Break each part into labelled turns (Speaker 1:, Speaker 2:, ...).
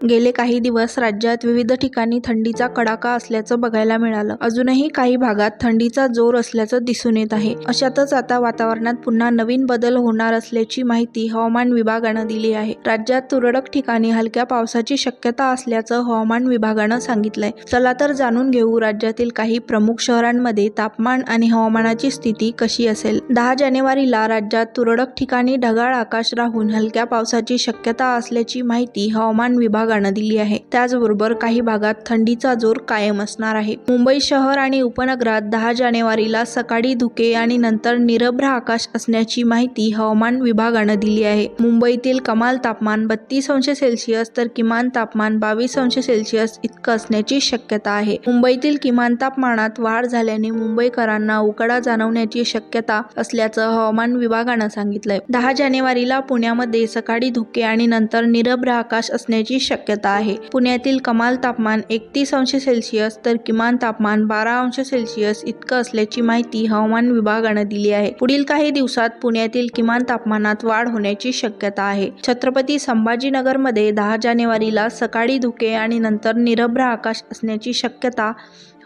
Speaker 1: गेले काही दिवस राज्यात विविध ठिकाणी थंडीचा कडाका असल्याचं बघायला मिळालं. अजूनही काही भागात थंडीचा जोर असल्याचं दिसून येत आहे. अशातच आता वातावरणात पुन्हा नवीन बदल होणार असल्याची माहिती हवामान विभागानं दिली आहे. राज्यात तुरळक ठिकाणी हलक्या पावसाची शक्यता असल्याचं हवामान विभागानं सांगितलंय. चला तर जाणून घेऊ राज्यातील काही प्रमुख शहरांमध्ये तापमान आणि हवामानाची स्थिती कशी असेल. 10 जानेवारीला राज्यात तुरळक ठिकाणी ढगाळ आकाश राहून हलक्या पावसाची शक्यता असल्याची माहिती हवामान विभागानं दिली आहे. त्याचबरोबर काही भागात थंडीचा जोर कायम असणार आहे. मुंबई शहर आणि उपनगरात 10 जानेवारीला सकाळी धुके आणि नंतर निरभ्र आकाश असण्याची माहिती हवामान विभागानं दिली आहे. मुंबईतील कमाल तापमान 32 अंश सेल्सिअस तर किमान तापमान 22 अंश सेल्सिअस इतकं असण्याची शक्यता आहे. मुंबईतील किमान तापमानात वाढ झाल्याने मुंबईकरांना उकाडा जाणवण्याची शक्यता असल्याचं हवामान विभागानं सांगितलंय. 10 जानेवारीला पुण्यामध्ये सकाळी धुके आणि नंतर निरभ्र आकाश असण्याची शक्यता आहे. पुण्यातील कमाल तापमान 31 अंश सेल्सिअस तर किमान तापमान 12 अंश सेल्सिअस इतकं असल्याची माहिती हवामान विभागानं दिली आहे. पुढील काही दिवसात पुण्यातील किमान तापमानात वाढ होण्याची शक्यता आहे. छत्रपती संभाजीनगरमध्ये 10 जानेवारीला सकाळी धुके आणि नंतर निरभ्र आकाश असण्याची शक्यता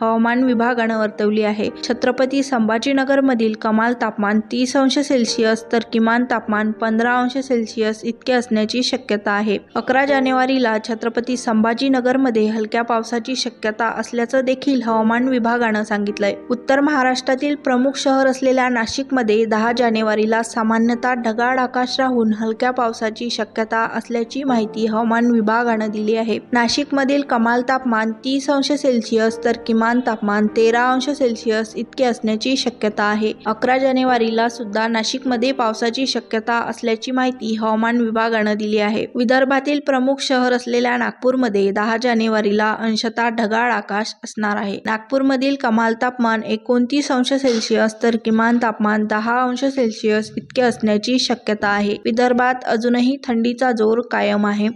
Speaker 1: हवामान विभागानं वर्तवली आहे. छत्रपती संभाजीनगरमधील कमाल तापमान 30 अंश सेल्सिअस तर किमान तापमान 15 अंश सेल्सिअस इतके असण्याची शक्यता आहे. 11 जानेवारीला छत्रपती संभाजीनगरमध्ये हलक्या पावसाची शक्यता असल्याचं देखील हवामान विभागानं सांगितलंय. उत्तर महाराष्ट्रातील प्रमुख शहर असलेल्या नाशिकमध्ये 10 जानेवारीला सामान्यतः ढगाळ आकाश राहून हलक्या पावसाची शक्यता असल्याची माहिती हवामान विभागानं दिली आहे. नाशिकमधील कमाल तापमान 30 अंश सेल्सिअस तर किमान तापमान 13 अंश सेल्सिअस इतके असण्याची शक्यता आहे. 11 जानेवारीला सुद्धा नाशिकमध्ये पावसाची शक्यता असल्याची माहिती हवामान विभागानं दिली आहे. विदर्भातील प्रमुख शहर असलेल्या नागपूरमध्ये 10 जानेवारीला अंशतः ढगाळ आकाश असणार आहे. नागपूरमधील कमाल तापमान 29 अंश सेल्सिअस तर किमान तापमान 10 अंश सेल्सिअस इतके असण्याची शक्यता आहे. विदर्भात अजूनही थंडीचा जोर कायम आहे.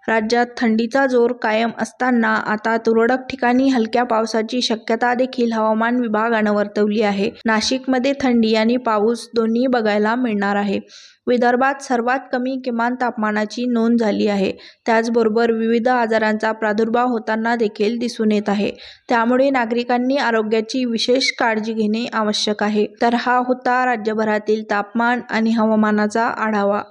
Speaker 1: राज्यात थंडीचा जोर कायम असताना आता तुरळक ठिकाणी हलक्या पावसाची शक्यता देखील हवामान विभागानं वर्तवली आहे. नाशिकमध्ये थंडी आणि पाऊस दोन्ही बघायला मिळणार आहे. विदर्भात सर्वात कमी किमान तापमानाची नोंद झाली आहे. त्याचबरोबर विविध आजारांचा प्रादुर्भाव होताना देखील दिसून येत आहे. त्यामुळे नागरिकांनी आरोग्याची विशेष काळजी घेणे आवश्यक आहे. तर हा होता राज्यभरातील तापमान आणि हवामानाचा आढावा.